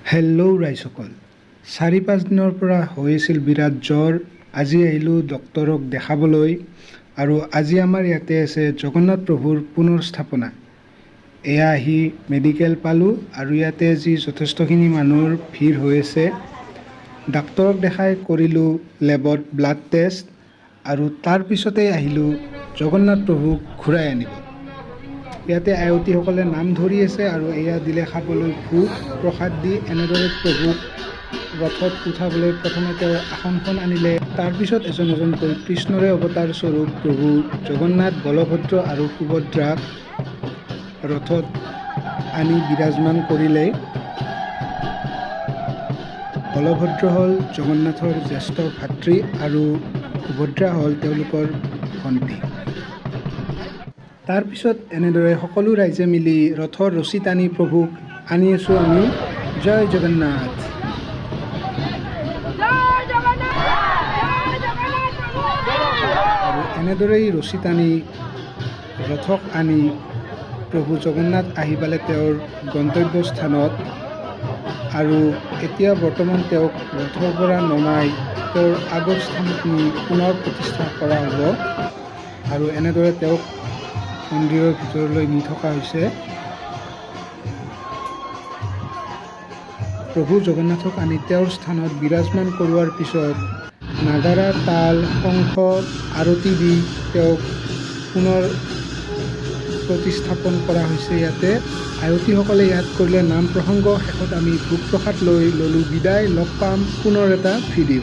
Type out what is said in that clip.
Hello' ৰাইজসকল, 4-5 দিনৰ পৰা হৈ আছিল বিৰাট জ্বৰ। আজি আহিলোঁ ডক্তৰক দেখাবলৈ আৰু আজি আমাৰ ইয়াতে আছে জগন্নাথ প্ৰভুৰ পুনৰ স্থাপনা। এয়া আহি মেডিকেল পালোঁ আৰু ইয়াতে আজি যথেষ্টখিনি মানুহৰ ভিৰ হৈ আছে। ডাক্তৰক দেখাই কৰিলোঁ লেবত ব্লাড টেষ্ট আৰু তাৰপিছতে আহিলোঁ জগন্নাথ প্ৰভুক ঘূৰাই আনিব। ইয়াতে আয়তীসকলে নাম ধৰি আছে আৰু এয়া দিলে খাবলৈ ভোগ প্ৰসাদ দি। এনেদৰে প্ৰভুক ৰথত উঠাবলৈ প্ৰথমে তেওঁৰ আসনখন আনিলে, তাৰপিছত এজন এজনকৈ কৃষ্ণৰে অৱতাৰ স্বৰূপ প্ৰভু জগন্নাথ, বলভদ্ৰ আৰু সুভদ্ৰাক ৰথত আনি বিৰাজমান কৰিলে। বলভদ্ৰ হ'ল জগন্নাথৰ জ্যেষ্ঠ ভাতৃ আৰু সুভদ্ৰা হ'ল তেওঁলোকৰ ভণ্টি। তাৰপিছত এনেদৰে সকলো ৰাইজে মিলি ৰথৰ ৰছী টানি প্ৰভুক আনি আছোঁ আমি। জয় জগন্নাথ। আৰু এনেদৰেই ৰছী টানি ৰথক আনি প্ৰভু জগন্নাথ আহি পালে তেওঁৰ গন্তব্যস্থানত আৰু এতিয়া বৰ্তমান তেওঁক ৰথৰ পৰা নমাই তেওঁৰ আগৰ স্থানত নি পুনৰ প্ৰতিষ্ঠা কৰা হ'ব আৰু এনেদৰে তেওঁক মন্দিৰৰ ভিতৰলৈ নি থকা হৈছে। প্ৰভু জগন্নাথক আনি তেওঁৰ স্থানত বিৰাজমান কৰোৱাৰ পিছত নাগাৰা, তাল, শংখ, আৰতি দি তেওঁক পুনৰ প্ৰতিস্থাপন কৰা হৈছে। ইয়াতে আয়তীসকলে ইয়াত কৰিলে নাম প্ৰসংগ। শেষত আমি ভোগ প্ৰসাদ লৈ ল'লোঁ বিদায়। লগ পাম পুনৰ এটা ভিডিঅ'।